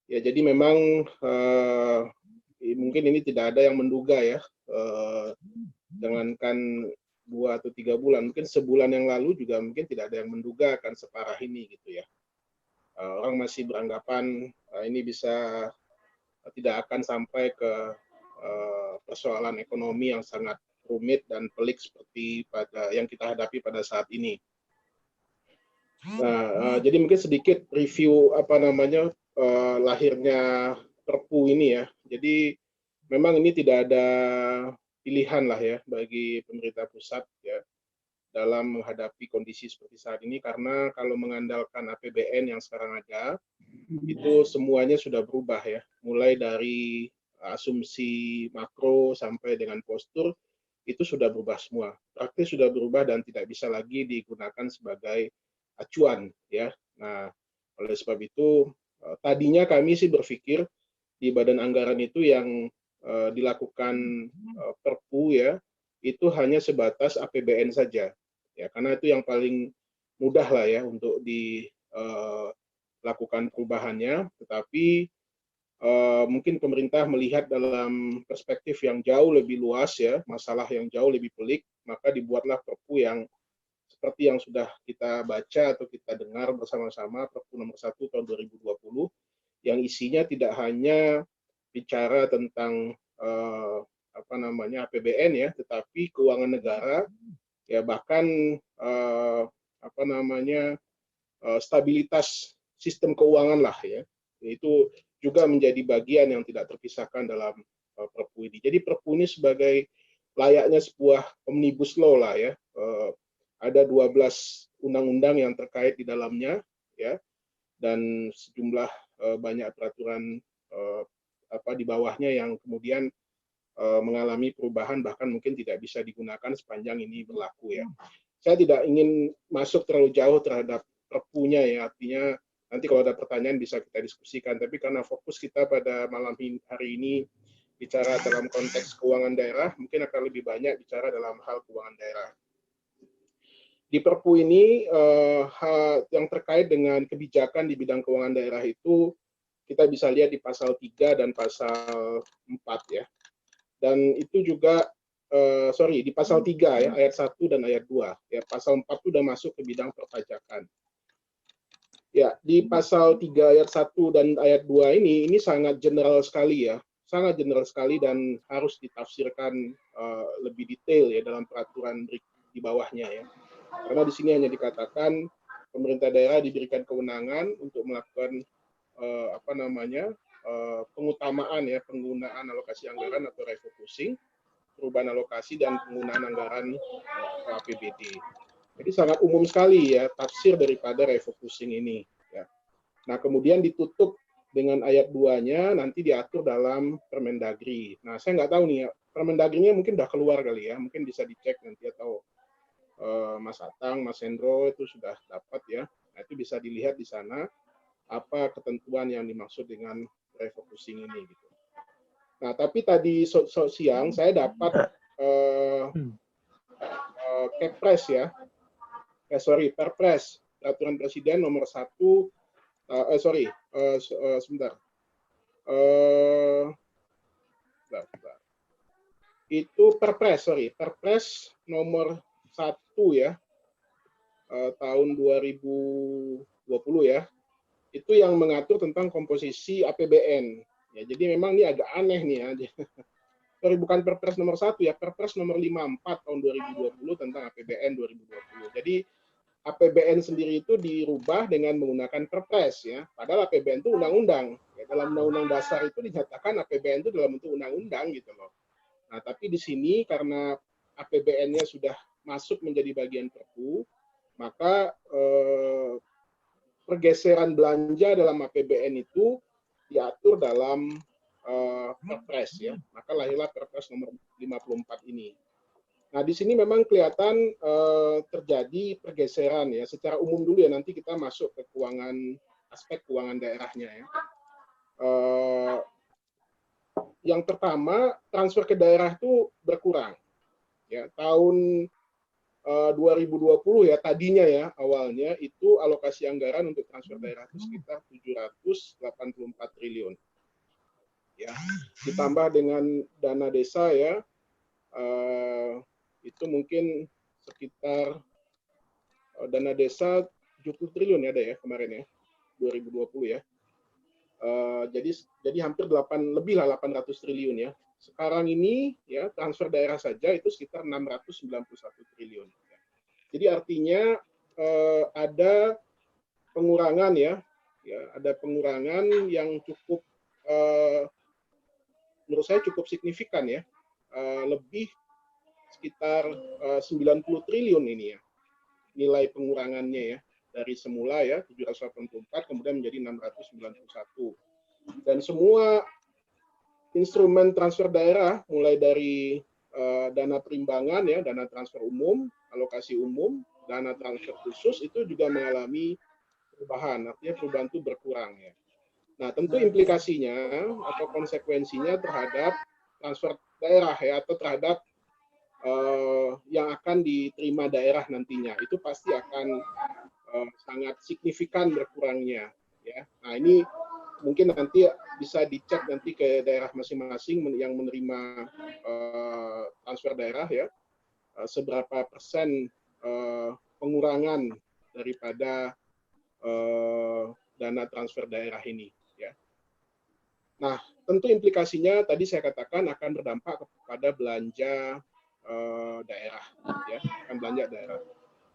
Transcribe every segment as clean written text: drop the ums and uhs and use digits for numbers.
Ya, jadi memang mungkin ini tidak ada yang menduga ya, jangankan 2 atau 3 bulan, mungkin sebulan yang lalu juga mungkin tidak ada yang menduga akan separah ini gitu ya. Orang masih beranggapan ini bisa tidak akan sampai ke persoalan ekonomi yang sangat rumit dan pelik seperti pada yang kita hadapi pada saat ini. Nah, jadi mungkin sedikit review lahirnya Perpu ini ya. Jadi memang ini tidak ada pilihan lah ya bagi pemerintah pusat ya dalam menghadapi kondisi seperti saat ini, karena kalau mengandalkan APBN yang sekarang ada, itu semuanya sudah berubah ya, mulai dari asumsi makro sampai dengan postur itu sudah berubah semua, praktis sudah berubah dan tidak bisa lagi digunakan sebagai acuan ya. Nah, oleh sebab itu tadinya kami sih berpikir di badan anggaran itu yang dilakukan Perpu ya, itu hanya sebatas APBN saja ya, karena itu yang paling mudah lah ya untuk dilakukan perubahannya. Tetapi mungkin pemerintah melihat dalam perspektif yang jauh lebih luas ya, masalah yang jauh lebih pelik, maka dibuatlah Perpu yang seperti yang sudah kita baca atau kita dengar bersama-sama, Perpu nomor 1 tahun 2020, yang isinya tidak hanya bicara tentang APBN ya, tetapi keuangan negara ya, bahkan stabilitas sistem keuangan lah ya, itu juga menjadi bagian yang tidak terpisahkan dalam Perpu ini. Jadi Perpu ini sebagai layaknya sebuah omnibus law lah ya, ada 12 undang-undang yang terkait di dalamnya ya, dan sejumlah banyak peraturan di bawahnya yang kemudian mengalami perubahan, bahkan mungkin tidak bisa digunakan sepanjang ini berlaku ya. Saya tidak ingin masuk terlalu jauh terhadap Perpunya ya, artinya nanti kalau ada pertanyaan bisa kita diskusikan, tapi karena fokus kita pada malam hari ini bicara dalam konteks keuangan daerah, mungkin akan lebih banyak bicara dalam hal keuangan daerah. Di Perpu ini yang terkait dengan kebijakan di bidang keuangan daerah itu kita bisa lihat di pasal 3 dan pasal 4 ya. Dan itu juga di pasal 3 ya, ayat 1 dan ayat 2 ya. Pasal 4 itu sudah masuk ke bidang perpajakan. Ya, di pasal 3 ayat 1 dan ayat 2 ini sangat general sekali ya. Sangat general sekali dan harus ditafsirkan lebih detail ya dalam peraturan di bawahnya ya. Karena di sini hanya dikatakan pemerintah daerah diberikan kewenangan untuk melakukan pengutamaan ya, penggunaan alokasi anggaran atau refocusing, perubahan alokasi dan penggunaan anggaran APBD. Jadi sangat umum sekali ya tafsir daripada refocusing ini ya. Nah, kemudian ditutup dengan ayat 2-nya nanti diatur dalam Permendagri. Nah, saya nggak tahu nih ya, Permendagri-nya mungkin udah keluar kali ya, mungkin bisa dicek nanti, atau Mas Atang, Mas Hendro itu sudah dapat ya. Nah, itu bisa dilihat di sana apa ketentuan yang dimaksud dengan refocusing ini gitu. Nah, tapi tadi siang saya dapat Kepres ya, Perpres, Peraturan Presiden nomor 1, itu Perpres nomor 1 ya, tahun 2020 ya, itu yang mengatur tentang komposisi APBN. Ya, jadi memang ini agak aneh nih ya. Bukan Perpres nomor 1 ya, Perpres nomor 54 tahun 2020 tentang APBN 2020. Jadi APBN sendiri itu dirubah dengan menggunakan Perpres ya. Padahal APBN itu undang-undang. Ya, dalam undang-undang dasar itu dinyatakan APBN itu dalam bentuk undang-undang gitu loh. Nah, tapi di sini karena APBN-nya sudah masuk menjadi bagian Perpu, maka pergeseran belanja dalam APBN itu diatur dalam Perpres ya. Maka lahirlah Perpres nomor 54 ini. Nah, di sini memang kelihatan terjadi pergeseran ya. Secara umum dulu ya, nanti kita masuk ke aspek keuangan daerahnya ya. Yang pertama, transfer ke daerah itu berkurang. Ya, tahun 2020 ya, tadinya ya awalnya itu alokasi anggaran untuk transfer daerah itu sekitar 784 triliun ya, ditambah dengan dana desa ya, itu mungkin sekitar dana desa 70 triliun ya ada ya kemarin ya 2020 ya. Jadi hampir lebih lah 800 triliun ya. Sekarang ini ya transfer daerah saja itu sekitar 691 triliun. Jadi artinya ada pengurangan ya, ada pengurangan yang cukup menurut saya cukup signifikan ya, lebih sekitar 90 triliun ini ya nilai pengurangannya ya, dari semula ya 784 kemudian menjadi 691. Dan semua instrumen transfer daerah mulai dari dana perimbangan ya, dana transfer umum, alokasi umum, dana transfer khusus itu juga mengalami perubahan, artinya perubahan itu berkurang ya. Nah, tentu implikasinya atau konsekuensinya terhadap transfer daerah ya, atau terhadap yang akan diterima daerah nantinya itu pasti akan sangat signifikan berkurangnya ya. Nah, ini mungkin nanti bisa dicek nanti ke daerah masing-masing yang menerima transfer daerah ya, seberapa persen pengurangan daripada dana transfer daerah ini ya. Nah, tentu implikasinya tadi saya katakan akan berdampak kepada belanja daerah ya, akan belanja daerah,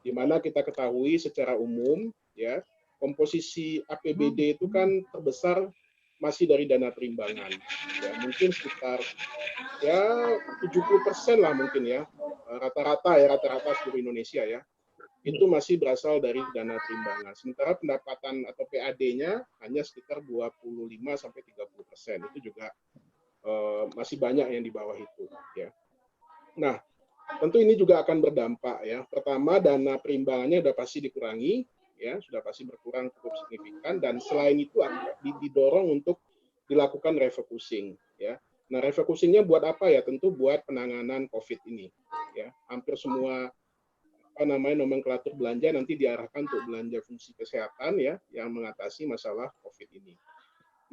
di mana kita ketahui secara umum ya, komposisi APBD itu kan terbesar masih dari dana perimbangan ya, mungkin sekitar ya 70% lah mungkin ya, rata-rata seluruh Indonesia ya, itu masih berasal dari dana perimbangan. Sementara pendapatan atau PAD-nya hanya sekitar 25-30%. Itu juga masih banyak yang di bawah itu ya. Nah, tentu ini juga akan berdampak ya. Pertama, dana perimbangannya sudah pasti dikurangi ya, sudah pasti berkurang cukup signifikan, dan selain itu didorong untuk dilakukan refocusing ya. Nah, refocusingnya buat apa ya? Tentu buat penanganan COVID ini ya. Hampir semua nomenklatur belanja nanti diarahkan untuk belanja fungsi kesehatan ya, yang mengatasi masalah COVID ini.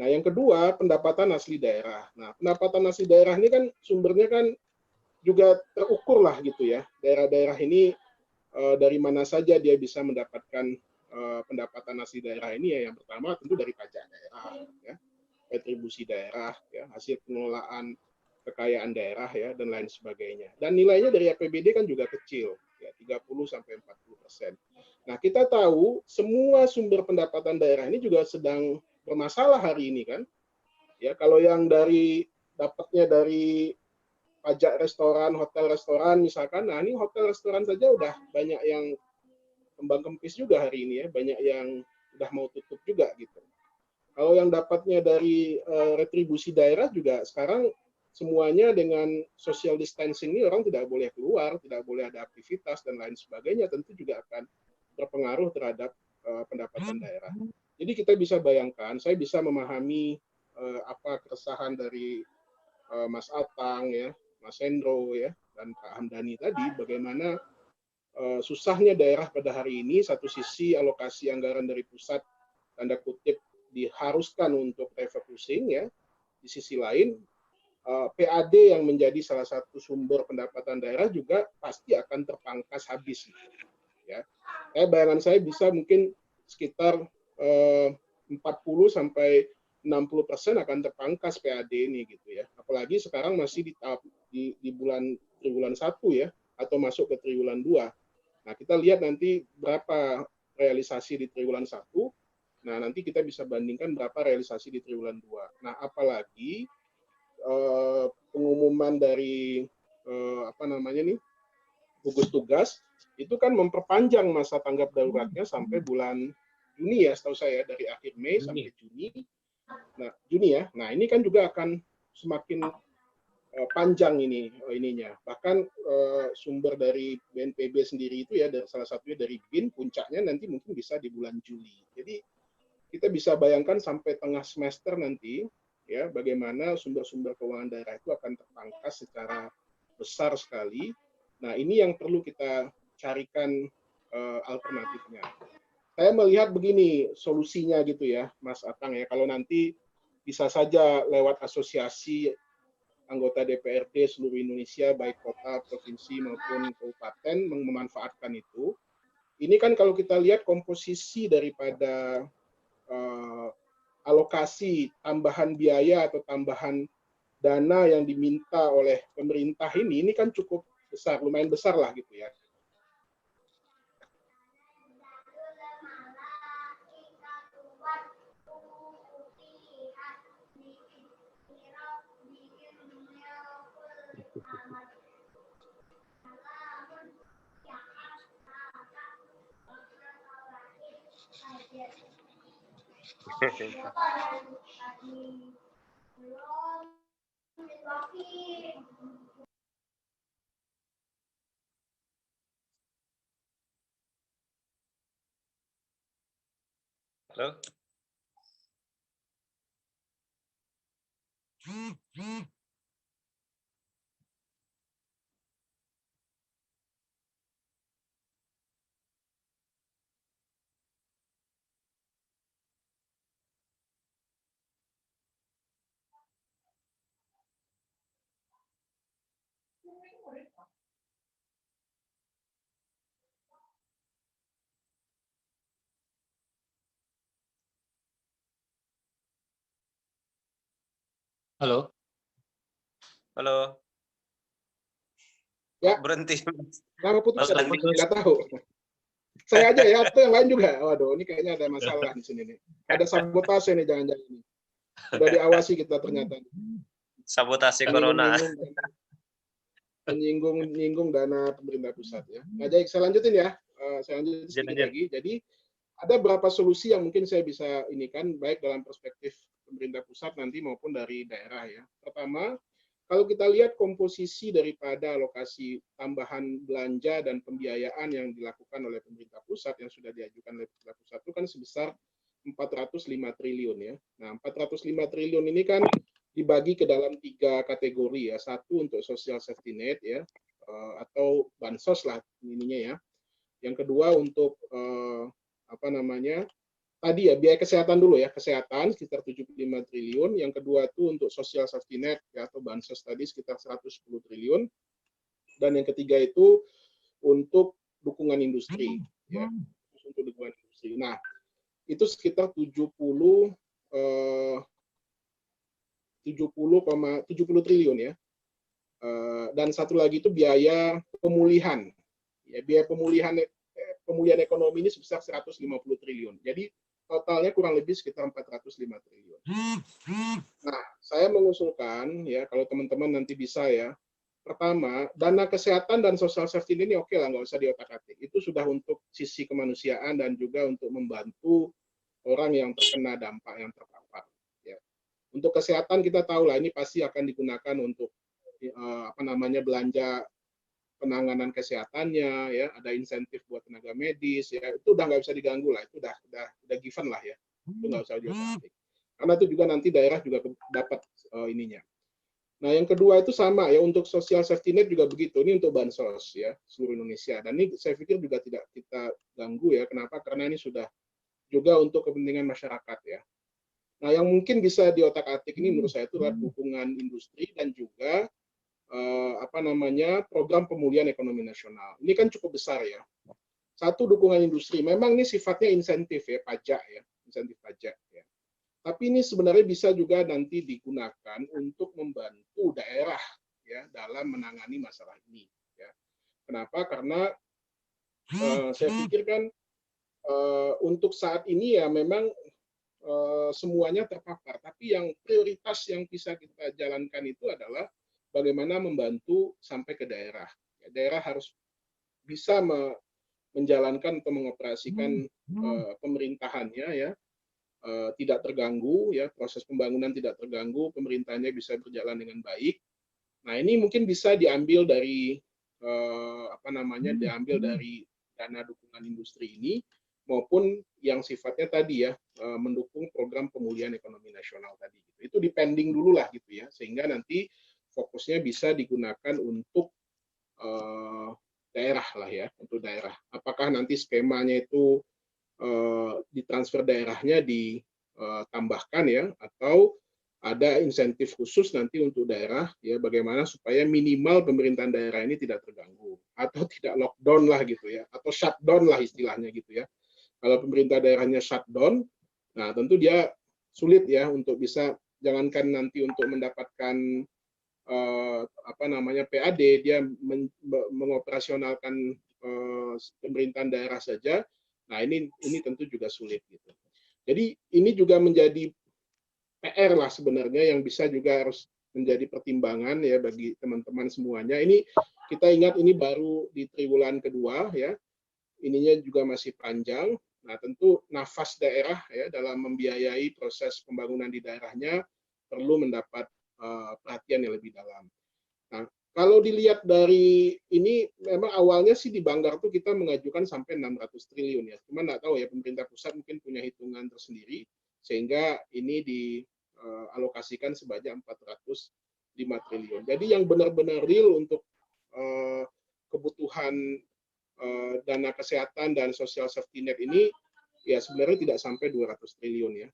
Nah, yang kedua, pendapatan asli daerah. Nah, pendapatan asli daerah ini kan sumbernya kan juga terukur lah gitu ya. Daerah-daerah ini dari mana saja dia bisa mendapatkan pendapatan asli daerah ini ya. Yang pertama tentu dari pajak daerah ya, retribusi daerah ya, hasil pengelolaan kekayaan daerah ya, dan lain sebagainya. Dan nilainya dari APBD kan juga kecil ya, 30-40%. Nah, kita tahu semua sumber pendapatan daerah ini juga sedang bermasalah hari ini kan. Ya, kalau yang dapatnya dari pajak restoran, hotel restoran misalkan, nah ini hotel restoran saja udah banyak yang kembang kempis juga hari ini ya, banyak yang udah mau tutup juga gitu. Kalau yang dapatnya dari retribusi daerah juga sekarang semuanya dengan social distancing ini orang tidak boleh keluar, tidak boleh ada aktivitas dan lain sebagainya, tentu juga akan berpengaruh terhadap pendapatan daerah. Jadi kita bisa bayangkan, saya bisa memahami apa keresahan dari Mas Atang ya, Mas Hendro ya, dan Pak Hamdani tadi, bagaimana susahnya daerah pada hari ini. Satu sisi alokasi anggaran dari pusat tanda kutip diharuskan untuk refocusing ya, di sisi lain PAD yang menjadi salah satu sumber pendapatan daerah juga pasti akan terpangkas habis ya. Bayangan saya bisa mungkin sekitar 40-60% akan terpangkas PAD ini gitu ya. Apalagi sekarang masih di bulan triwulan 1 ya, atau masuk ke triwulan 2. Nah, kita lihat nanti berapa realisasi di triwulan 1. Nah, nanti kita bisa bandingkan berapa realisasi di triwulan 2. Nah, apalagi pengumuman dari gugus tugas itu kan memperpanjang masa tanggap daruratnya sampai bulan Juni ya, setahu saya, dari akhir Mei sampai Juni. Nah, Juni ya. Nah, ini kan juga akan semakin panjang ininya. Bahkan sumber dari BNPB sendiri itu ya, salah satunya dari BIN, puncaknya nanti mungkin bisa di bulan Juli. Jadi kita bisa bayangkan sampai tengah semester nanti ya, bagaimana sumber-sumber keuangan daerah itu akan terpangkas secara besar sekali. Nah, ini yang perlu kita carikan alternatifnya. Saya melihat begini solusinya gitu ya, Mas Atang ya. Kalau nanti bisa saja lewat asosiasi anggota DPRD seluruh Indonesia, baik kota, provinsi maupun kabupaten, memanfaatkan itu. Ini kan kalau kita lihat komposisi daripada alokasi tambahan biaya atau tambahan dana yang diminta oleh pemerintah ini kan cukup besar, lumayan besar lah gitu ya. Halo? Halo. Halo. Ya. Berhenti. Kenapa putus? Lanjut. Nggak tahu. Saya aja ya, atau yang lain juga? Waduh, ini kayaknya ada masalah di sini nih. Ada sabotase nih, jangan-jangan ini. Sudah diawasi kita ternyata. Sabotase corona. Menyinggung dana pemerintah pusat ya. Nah, jadi saya lanjutin ya. Saya lanjutin sedikit lagi. Jadi ada beberapa solusi yang mungkin saya bisa ini kan baik dalam perspektif pemerintah pusat nanti maupun dari daerah ya. Pertama, kalau kita lihat komposisi daripada alokasi tambahan belanja dan pembiayaan yang dilakukan oleh pemerintah pusat yang sudah diajukan oleh pemerintah pusat itu kan sebesar 405 triliun ya. Nah, 405 triliun ini kan dibagi ke dalam 3 kategori ya. Satu untuk social safety net ya, atau bansos lah ininya ya. Yang kedua untuk tadi ya biaya kesehatan dulu ya, kesehatan sekitar 75 triliun, yang kedua itu untuk social safety net ya, atau bansos tadi sekitar 110 triliun, dan yang ketiga itu untuk dukungan industri ya, untuk dukungan industri. Nah, itu sekitar 70 triliun ya. Dan satu lagi itu biaya pemulihan. Ya, biaya pemulihan ekonomi ini sebesar 150 triliun. Jadi totalnya kurang lebih sekitar 405 triliun. Nah, saya mengusulkan ya kalau teman-teman nanti bisa ya. Pertama, dana kesehatan dan social safety ini oke lah, nggak usah diotak-atik. Itu sudah untuk sisi kemanusiaan dan juga untuk membantu orang yang terkena dampak yang terpapar. Ya. Untuk kesehatan kita tahu lah ini pasti akan digunakan untuk belanja penanganan kesehatannya ya, ada insentif buat tenaga medis ya, itu udah nggak bisa diganggu lah, itu udah given lah ya, itu nggak usah diotak-atik karena itu juga nanti daerah juga dapat ininya. Nah, yang kedua itu sama ya, untuk social safety net juga begitu, ini untuk bansos ya seluruh Indonesia, dan ini saya pikir juga tidak kita ganggu ya. Kenapa? Karena ini sudah juga untuk kepentingan masyarakat ya. Nah, yang mungkin bisa diotak-atik ini menurut saya itu adalah dukungan industri dan juga program pemulihan ekonomi nasional. Ini kan cukup besar ya. Satu, dukungan industri. Memang ini sifatnya insentif ya, pajak ya, insentif pajak ya. Tapi ini sebenarnya bisa juga nanti digunakan untuk membantu daerah ya dalam menangani masalah ini ya. Kenapa? Karena saya pikir kan untuk saat ini ya memang semuanya terpapar. Tapi yang prioritas yang bisa kita jalankan itu adalah bagaimana membantu sampai ke daerah. Daerah harus bisa menjalankan atau mengoperasikan pemerintahannya ya, tidak terganggu ya, proses pembangunan tidak terganggu, pemerintahannya bisa berjalan dengan baik. Nah, ini mungkin bisa diambil dari diambil dari dana dukungan industri ini maupun yang sifatnya tadi ya, mendukung program pemulihan ekonomi nasional tadi. Itu dipending dulu lah gitu ya, sehingga nanti fokusnya bisa digunakan untuk daerah lah ya, untuk daerah. Apakah nanti skemanya itu ditransfer daerahnya ditambahkan ya, atau ada insentif khusus nanti untuk daerah ya, bagaimana supaya minimal pemerintahan daerah ini tidak terganggu atau tidak lockdown lah gitu ya, atau shutdown lah istilahnya gitu ya. Kalau pemerintah daerahnya shutdown, nah tentu dia sulit ya untuk bisa, jangankan nanti untuk mendapatkan PAD, dia mengoperasionalkan pemerintahan daerah saja. Nah ini tentu juga sulit gitu. Jadi ini juga menjadi PR lah sebenarnya, yang bisa juga harus menjadi pertimbangan ya bagi teman-teman semuanya. Ini kita ingat, ini baru di triwulan kedua ya, ininya juga masih panjang. Nah tentu nafas daerah ya dalam membiayai proses pembangunan di daerahnya perlu mendapat perhatian yang lebih dalam. Nah kalau dilihat dari ini, memang awalnya sih di Banggar tuh kita mengajukan sampai 600 triliun ya. Cuma nggak tahu ya, pemerintah pusat mungkin punya hitungan tersendiri, sehingga ini dialokasikan sebanyak 405 triliun. Jadi yang benar-benar real untuk kebutuhan dana kesehatan dan social safety net ini ya sebenarnya tidak sampai 200 triliun ya.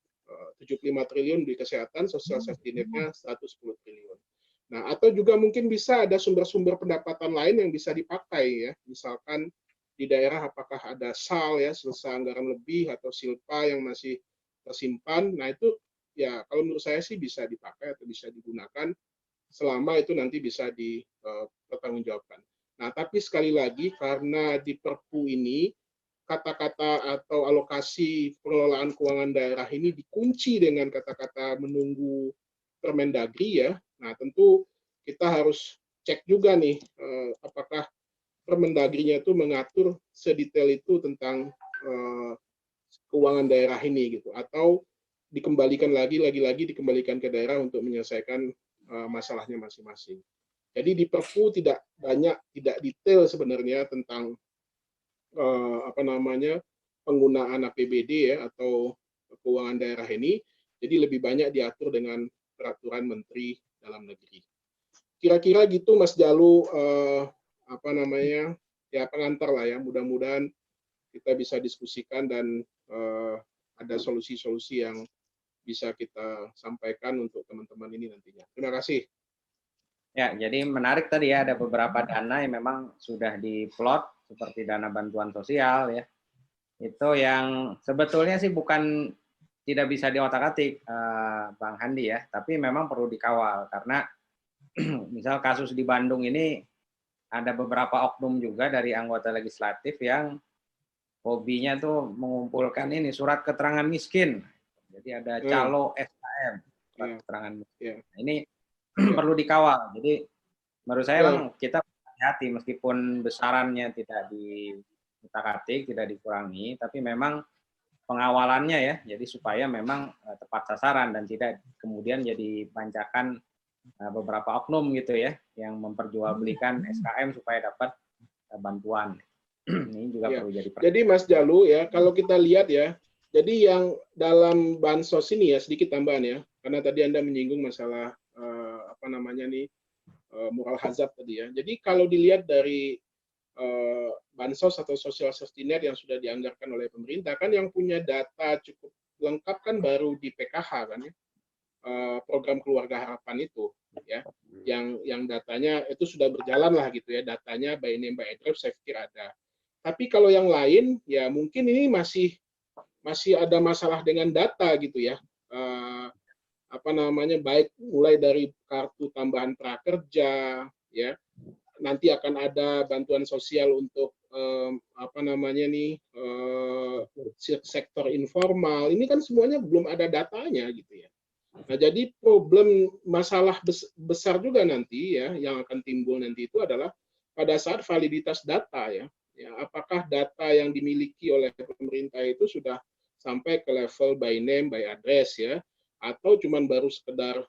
75 triliun di kesehatan, social safety net-nya 110 triliun. Nah, atau juga mungkin bisa ada sumber-sumber pendapatan lain yang bisa dipakai ya. Misalkan di daerah apakah ada SAL ya, sisa anggaran lebih, atau SILPA yang masih tersimpan. Nah, itu ya kalau menurut saya sih bisa dipakai atau bisa digunakan selama itu nanti bisa dipertanggungjawabkan. Nah, tapi sekali lagi karena di Perpu ini kata-kata atau alokasi pengelolaan keuangan daerah ini dikunci dengan kata-kata menunggu Permendagri ya. Nah, tentu kita harus cek juga nih apakah Permendagrinya itu mengatur sedetail itu tentang keuangan daerah ini gitu, atau dikembalikan lagi-lagi dikembalikan ke daerah untuk menyelesaikan masalahnya masing-masing. Jadi di Perpu tidak detail sebenarnya tentang penggunaan APBD ya atau keuangan daerah ini. Jadi lebih banyak diatur dengan peraturan Menteri Dalam Negeri. Kira-kira gitu Mas Jalu, ya pengantar lah ya. Mudah-mudahan kita bisa diskusikan dan ada solusi-solusi yang bisa kita sampaikan untuk teman-teman ini nantinya. Terima kasih. Ya, jadi menarik tadi ya, ada beberapa dana yang memang sudah diplot seperti dana bantuan sosial ya. Itu yang sebetulnya sih bukan tidak bisa diotak-atik, Bang Handi ya, tapi memang perlu dikawal karena misal kasus di Bandung ini ada beberapa oknum juga dari anggota legislatif yang hobinya tuh mengumpulkan ini surat keterangan miskin. Jadi ada calo SKM, surat keterangan miskin. Nah, ini perlu dikawal. Jadi menurut saya memang kita hati-hati meskipun besarannya tidak diutak-atik, tidak dikurangi, tapi memang pengawalannya ya, jadi supaya memang tepat sasaran dan tidak kemudian jadi pancakan beberapa oknum gitu ya, yang memperjualbelikan SKM supaya dapat bantuan. Ini juga perlu jadi perhatian. Jadi Mas Jalu ya, kalau kita lihat ya, jadi yang dalam bansos ini ya, sedikit tambahan ya, karena tadi Anda menyinggung masalah moral hazard tadi ya. Jadi kalau dilihat dari bansos atau social safety net yang sudah dianggarkan oleh pemerintah, kan yang punya data cukup lengkap kan baru di PKH kan ya, program keluarga harapan itu ya, yang datanya itu sudah berjalan lah gitu ya, datanya by name by address saya pikir ada. Tapi kalau yang lain ya mungkin ini masih ada masalah dengan data gitu ya. Baik mulai dari kartu tambahan prakerja ya, nanti akan ada bantuan sosial untuk sektor informal, ini kan semuanya belum ada datanya gitu ya. Nah jadi masalah besar juga nanti ya yang akan timbul nanti itu adalah pada saat validitas data ya, apakah data yang dimiliki oleh pemerintah itu sudah sampai ke level by name by address ya, atau cuman baru sekedar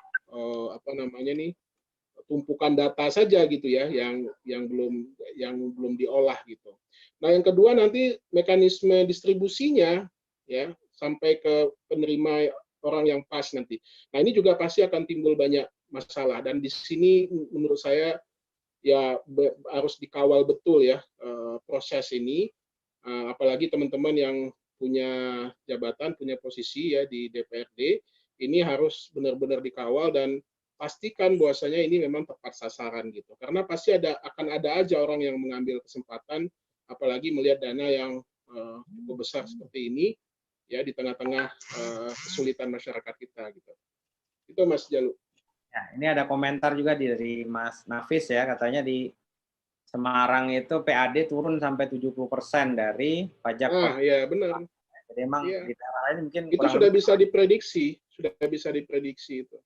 tumpukan data saja gitu ya, yang belum diolah gitu. Nah yang kedua nanti mekanisme distribusinya ya sampai ke penerima orang yang pas nanti. Nah ini juga pasti akan timbul banyak masalah, dan di sini menurut saya ya harus dikawal betul ya proses ini, apalagi teman-teman yang punya jabatan, punya posisi ya di DPRD, ini harus benar-benar dikawal dan pastikan bahwasanya ini memang tepat sasaran gitu. Karena pasti akan ada aja orang yang mengambil kesempatan, apalagi melihat dana yang cukup besar seperti ini ya di tengah-tengah kesulitan masyarakat kita gitu. Itu Mas Jalu. Ya, ini ada komentar juga dari Mas Nafis ya, katanya di Semarang itu PAD turun sampai 70% dari pajak. Ya benar. Jadi emang ya. di daerah lain mungkin itu sudah bisa diprediksi, itu.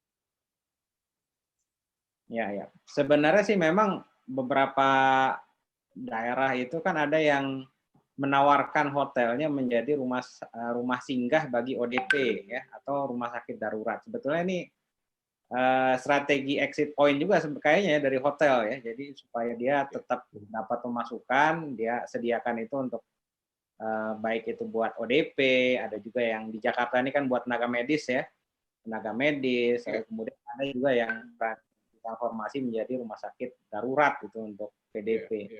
Ya. Sebenarnya sih memang beberapa daerah itu kan ada yang menawarkan hotelnya menjadi rumah singgah bagi ODP ya, atau rumah sakit darurat. Sebetulnya ini strategi exit point juga kayaknya ya dari hotel ya. Jadi supaya dia tetap dapat pemasukan, dia sediakan itu untuk baik itu buat ODP, ada juga yang di Jakarta ini kan buat tenaga medis ya, kemudian ada juga yang transformasi menjadi rumah sakit darurat gitu untuk PDP.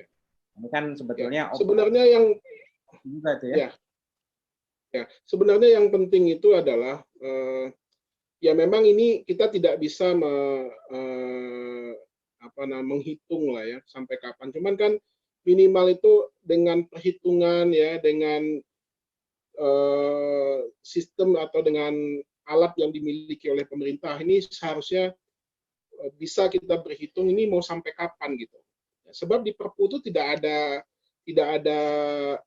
Ini kan sebetulnya sebenarnya yang juga itu ya. Sebenarnya yang penting itu adalah ya memang ini kita tidak bisa menghitung lah ya sampai kapan. Cuman kan minimal itu dengan perhitungan ya, dengan sistem atau dengan alat yang dimiliki oleh pemerintah ini seharusnya bisa kita berhitung ini mau sampai kapan gitu. Sebab di Perpu itu tidak ada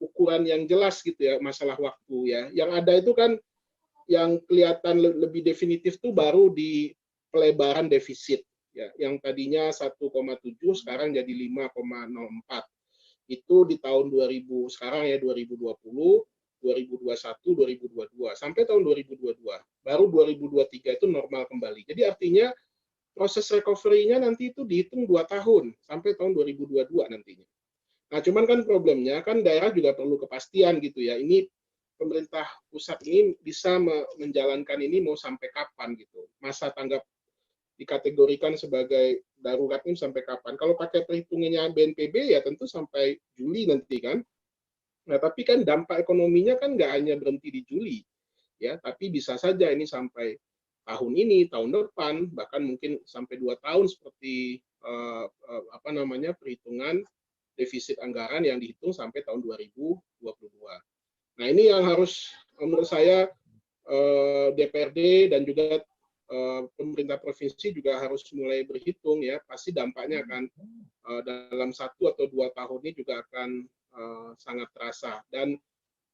ukuran yang jelas gitu ya masalah waktu ya. Yang ada itu kan yang kelihatan lebih definitif tuh baru di pelebaran defisit ya, yang tadinya 1,7 sekarang jadi 5,04. Itu di tahun 2000 sekarang ya 2020, 2021, 2022 sampai tahun 2022. Baru 2023 itu normal kembali. Jadi artinya proses recovery-nya nanti itu dihitung 2 tahun sampai tahun 2022 nantinya. Nah, cuman kan problemnya kan daerah juga perlu kepastian gitu ya. Ini pemerintah pusat ini bisa menjalankan ini mau sampai kapan gitu. Masa tanggap dikategorikan sebagai darurat ini sampai kapan? Kalau pakai perhitungannya BNPB ya tentu sampai Juli nanti kan. Nah, tapi kan dampak ekonominya kan nggak hanya berhenti di Juli, ya, tapi bisa saja ini sampai tahun ini, tahun depan, bahkan mungkin sampai 2 tahun seperti perhitungan defisit anggaran yang dihitung sampai tahun 2022. Nah, ini yang harus menurut saya DPRD dan juga pemerintah provinsi juga harus mulai berhitung ya, pasti dampaknya akan dalam 1 atau 2 tahun ini juga akan sangat terasa, dan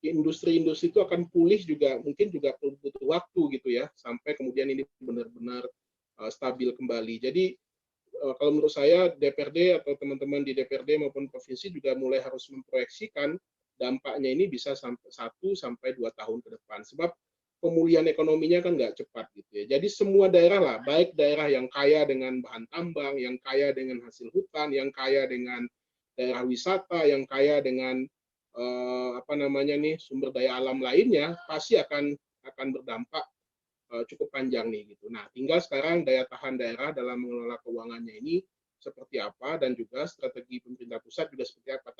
industri-industri itu akan pulih juga mungkin juga butuh waktu gitu ya sampai kemudian ini benar-benar stabil kembali. Jadi kalau menurut saya DPRD atau teman-teman di DPRD maupun provinsi juga mulai harus memproyeksikan dampaknya ini bisa sampai 1 sampai 2 tahun ke depan, sebab pemulihan ekonominya kan nggak cepat gitu ya. Jadi semua daerah lah, baik daerah yang kaya dengan bahan tambang, yang kaya dengan hasil hutan, yang kaya dengan daerah wisata, yang kaya dengan sumber daya alam lainnya, pasti akan berdampak cukup panjang nih gitu. Nah, tinggal sekarang daya tahan daerah dalam mengelola keuangannya ini seperti apa, dan juga strategi pemerintah pusat juga seperti apa.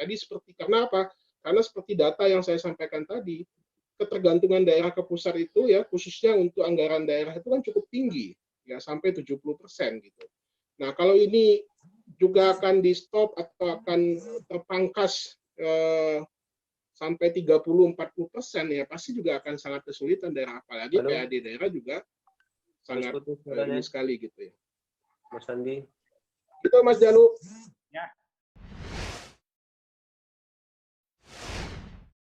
Karena apa? Karena seperti data yang saya sampaikan tadi, ketergantungan daerah ke pusat itu ya, khususnya untuk anggaran daerah itu kan cukup tinggi, ya sampai 70% gitu. Nah, kalau ini juga akan di stop atau akan terpangkas sampai 30-40% ya, pasti juga akan sangat kesulitan daerah, apalagi PAD daerah juga sangat ini sekali gitu ya. Mas Andi. Itu Mas Jalu.